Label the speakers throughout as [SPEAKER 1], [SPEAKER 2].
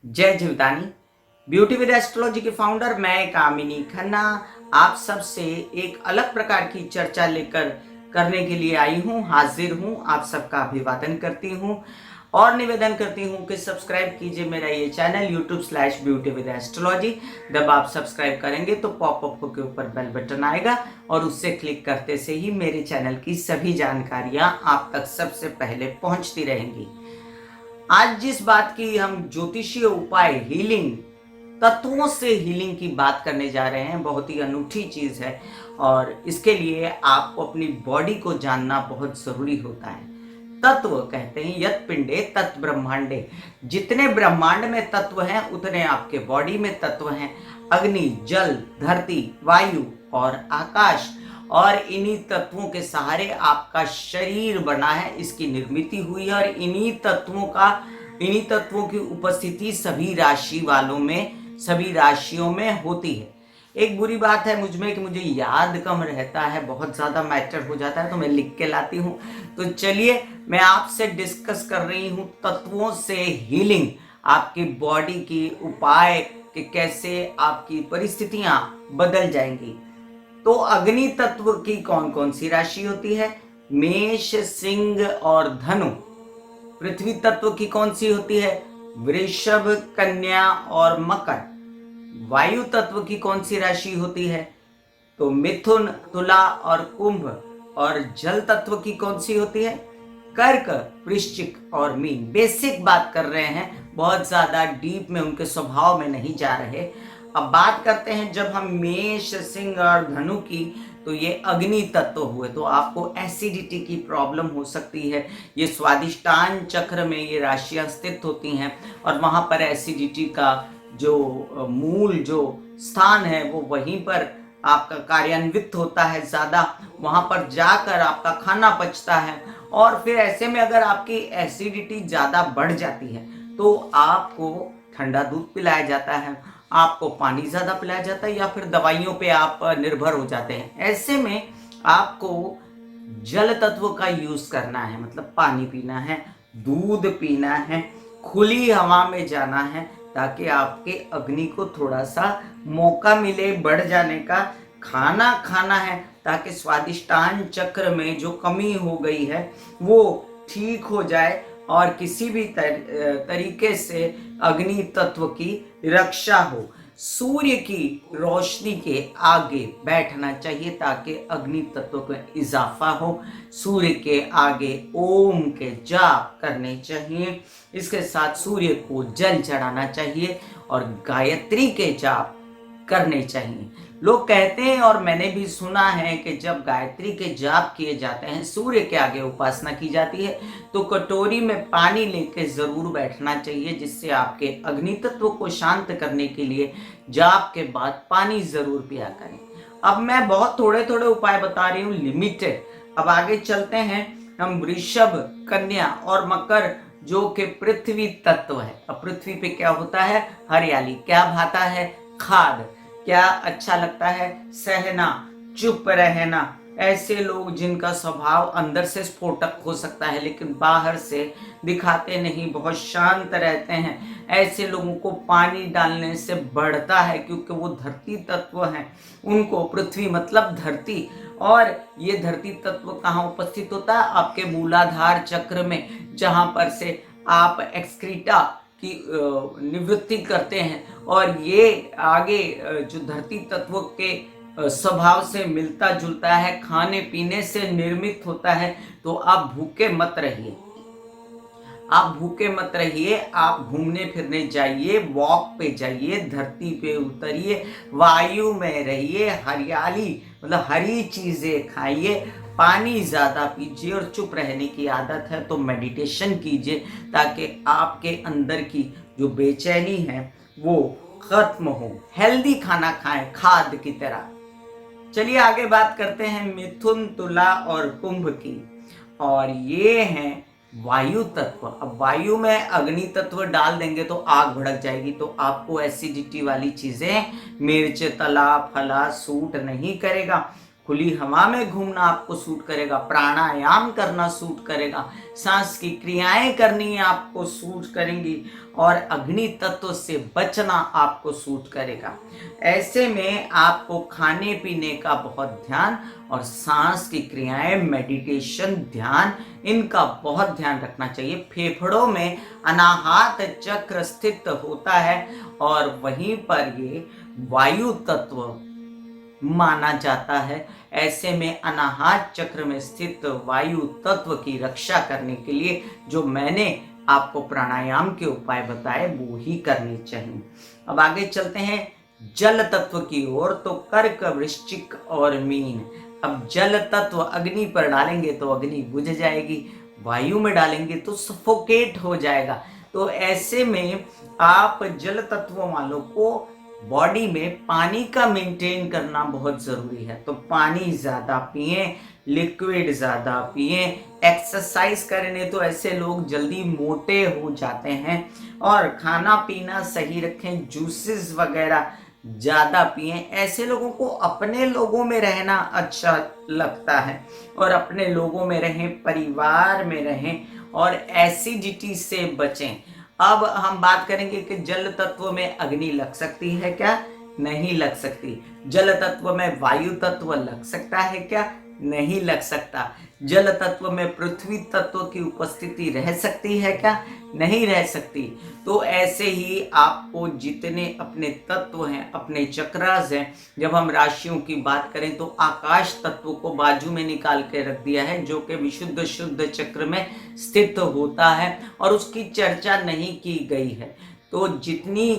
[SPEAKER 1] जय Jivdani. Beauty with astrology के founder मैं कामिनी खन्ना आप सबसे एक अलग प्रकार की चर्चा लेकर करने के लिए आई हूँ, हाजिर हूँ। आप सबका अभिवादन करती हूँ और निवेदन करती हूँ कि सब्सक्राइब कीजिए मेरा ये चैनल YouTube/ब्यूटी विद एस्ट्रोलॉजी। जब आप सब्सक्राइब करेंगे तो पॉपअप के ऊपर बेल बटन आएगा और उससे क्लिक करते से ही मेरे चैनल की सभी जानकारियां आप तक सबसे पहले पहुंचती रहेंगी। आज जिस बात की हम ज्योतिषीय उपाय हीलिंग तत्वों से हीलिंग की बात करने जा रहे हैं, बहुत ही अनूठी चीज है और इसके लिए आपको अपनी बॉडी को जानना बहुत जरूरी होता है। तत्व कहते हैं यत् पिंडे तत् ब्रह्मांडे, जितने ब्रह्मांड में तत्व हैं उतने आपके बॉडी में तत्व हैं। अग्नि, जल, धरती, वायु और आकाश, और इन्हीं तत्वों के सहारे आपका शरीर बना है, इसकी निर्मित हुई है और इन्हीं तत्वों की उपस्थिति सभी राशि वालों में, सभी राशियों में होती है। एक बुरी बात है मुझ में कि मुझे याद कम रहता है, बहुत ज़्यादा मैटर हो जाता है तो मैं लिख के लाती हूँ। तो चलिए मैं आपसे डिस्कस कर रही हूँ तत्वों से हीलिंग, आपकी बॉडी की उपाय कि कैसे आपकी परिस्थितियां बदल जाएंगी। तो अग्नि तत्व की कौन कौन सी राशि होती है? मेष, सिंह और धनु। पृथ्वी तत्व की कौन सी होती है? वृषभ, कन्या और मकर। वायु तत्व की कौन सी राशि होती है? तो मिथुन, तुला और कुंभ। और जल तत्व की कौन सी होती है? कर्क, वृश्चिक और मीन। बेसिक बात कर रहे हैं, बहुत ज्यादा डीप में उनके स्वभाव में नहीं जा रहे। अब बात करते हैं जब हम मेष, सिंह और धनु की, तो ये अग्नि तत्व हुए तो आपको एसिडिटी की प्रॉब्लम हो सकती है। ये स्वादिष्टान चक्र में ये राशियां स्थित होती हैं और वहां पर एसिडिटी का जो मूल जो स्थान है वो वहीं पर आपका कार्यान्वित होता है ज़्यादा, वहां पर जाकर आपका खाना पचता है। और फिर ऐसे में अगर आपकी एसिडिटी ज़्यादा बढ़ जाती है तो आपको ठंडा दूध पिलाया जाता है, आपको पानी ज़्यादा पिलाया जाता है या फिर दवाइयों पे आप निर्भर हो जाते हैं। ऐसे में आपको जल तत्व का यूज़ करना है, मतलब पानी पीना है, दूध पीना है, खुली हवा में जाना है ताकि आपके अग्नि को थोड़ा सा मौका मिले बढ़ जाने का। खाना खाना है ताकि स्वादिष्टान चक्र में जो कमी हो गई है वो ठीक हो जाए और किसी भी तरीके से अग्नि तत्व की रक्षा हो। सूर्य की रोशनी के आगे बैठना चाहिए ताकि अग्नि तत्व का इजाफा हो। सूर्य के आगे ओम के जाप करने चाहिए, इसके साथ सूर्य को जल चढ़ाना चाहिए और गायत्री के जाप करने चाहिए। लोग कहते हैं और मैंने भी सुना है कि जब गायत्री के जाप किए जाते हैं, सूर्य के आगे उपासना की जाती है, तो कटोरी में पानी लेके जरूर बैठना चाहिए, जिससे आपके अग्नि तत्व को शांत करने के लिए जाप के बाद पानी जरूर पिया करें। अब मैं बहुत थोड़े थोड़े उपाय बता रही हूँ, लिमिटेड। अब आगे चलते हैं हम वृषभ, कन्या और मकर जो कि पृथ्वी तत्व है। अब पृथ्वी पे क्या होता है? हरियाली। क्या भाता है? खाद। क्या अच्छा लगता है? सहना, चुप रहना। ऐसे लोग जिनका स्वभाव अंदर से स्फोटक हो सकता है लेकिन बाहर से दिखाते नहीं, बहुत शांत रहते हैं, ऐसे लोगों को पानी डालने से बढ़ता है क्योंकि वो धरती तत्व हैं। उनको पृथ्वी मतलब धरती, और ये धरती तत्व कहाँ उपस्थित होता है? आपके मूलाधार चक्र में, जहां पर से आप एक्सक्रीटा की निवृत्ति करते हैं। और ये आगे जो धरती तत्व के स्वभाव से मिलता जुलता है, खाने पीने से निर्मित होता है। तो आप भूखे मत रहिए, आप भूखे मत रहिए, आप घूमने फिरने जाइए, वॉक पे जाइए, धरती पे उतरिए, वायु में रहिए, हरियाली मतलब हरी चीजें खाइए, पानी ज़्यादा पीजिए और चुप रहने की आदत है तो मेडिटेशन कीजिए ताकि आपके अंदर की जो बेचैनी है वो खत्म हो। हेल्दी खाना खाएं खाद की तरह। चलिए आगे बात करते हैं मिथुन, तुला और कुंभ की, और ये हैं वायु तत्व। अब वायु में अग्नि तत्व डाल देंगे तो आग भड़क जाएगी, तो आपको एसिडिटी वाली चीजें, मिर्च, तला फला सूट नहीं करेगा। खुली हवा में घूमना आपको सूट करेगा, प्राणायाम करना सूट करेगा, सांस की क्रियाएं करनी आपको सूट करेंगी और अग्नि तत्व से बचना आपको सूट करेगा। ऐसे में आपको खाने पीने का बहुत ध्यान और सांस की क्रियाएं, मेडिटेशन, ध्यान, इनका बहुत ध्यान रखना चाहिए। फेफड़ों में अनाहत चक्र स्थित होता है और वहीं पर ये वायु तत्व माना जाता है। ऐसे में अनाहत चक्र में स्थित वायु तत्व की रक्षा करने के लिए जो मैंने आपको प्राणायाम के उपाय बताए वो ही करने चाहिए। अब आगे चलते हैं जल तत्व की ओर। तो कर्क, वृश्चिक और मीन। अब जल तत्व अग्नि पर डालेंगे तो अग्नि बुझ जाएगी, वायु में डालेंगे तो सफोकेट हो जाएगा। तो ऐसे में आप जल तत्व वालों को बॉडी में पानी का मेंटेन करना बहुत ज़रूरी है। तो पानी ज़्यादा पिए, लिक्विड ज़्यादा पिए, एक्सरसाइज करें, तो ऐसे लोग जल्दी मोटे हो जाते हैं। और खाना पीना सही रखें, जूसेस वगैरह ज़्यादा पिए। ऐसे लोगों को अपने लोगों में रहना अच्छा लगता है और अपने लोगों में रहें, परिवार में रहें और एसिडिटी से बचें। अब हम बात करेंगे कि जल तत्व में अग्नि लग सकती है क्या? नहीं लग सकती। जल तत्व में वायु तत्व लग सकता है क्या? नहीं लग सकता। जल तत्व में पृथ्वी तत्व की उपस्थिति रह सकती है क्या? नहीं रह सकती। तो ऐसे ही आपको जितने अपने तत्व हैं, अपने चक्रास हैं, जब हम राशियों की बात करें तो आकाश तत्व को बाजू में निकाल के रख दिया है, जो कि विशुद्ध शुद्ध चक्र में स्थित होता है और उसकी चर्चा नहीं की गई है। तो जितनी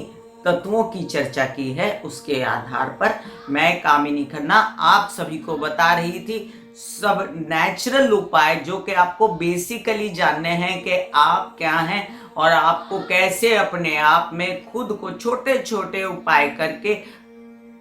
[SPEAKER 1] तत्वों की चर्चा की है उसके आधार पर मैं कामिनी खन्ना आप सभी को बता रही थी सब नेचुरल उपाय जो कि आपको बेसिकली जानने हैं कि आप क्या हैं और आपको कैसे अपने आप में खुद को छोटे छोटे उपाय करके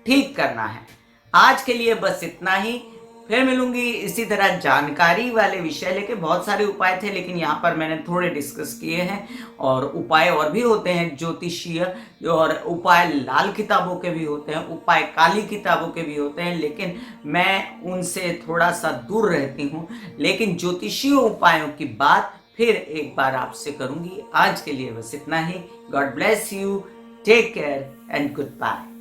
[SPEAKER 1] ठीक करना है। आज के लिए बस इतना ही। फिर मिलूंगी इसी तरह जानकारी वाले विषय लेके। बहुत सारे उपाय थे लेकिन यहाँ पर मैंने थोड़े डिस्कस किए हैं। और उपाय और भी होते हैं ज्योतिषीय, और उपाय लाल किताबों के भी होते हैं, उपाय काली किताबों के भी होते हैं, लेकिन मैं उनसे थोड़ा सा दूर रहती हूँ। लेकिन ज्योतिषीय उपायों की बात फिर एक बार आपसे करूंगी। आज के लिए बस इतना ही। God bless you, take care and good bye.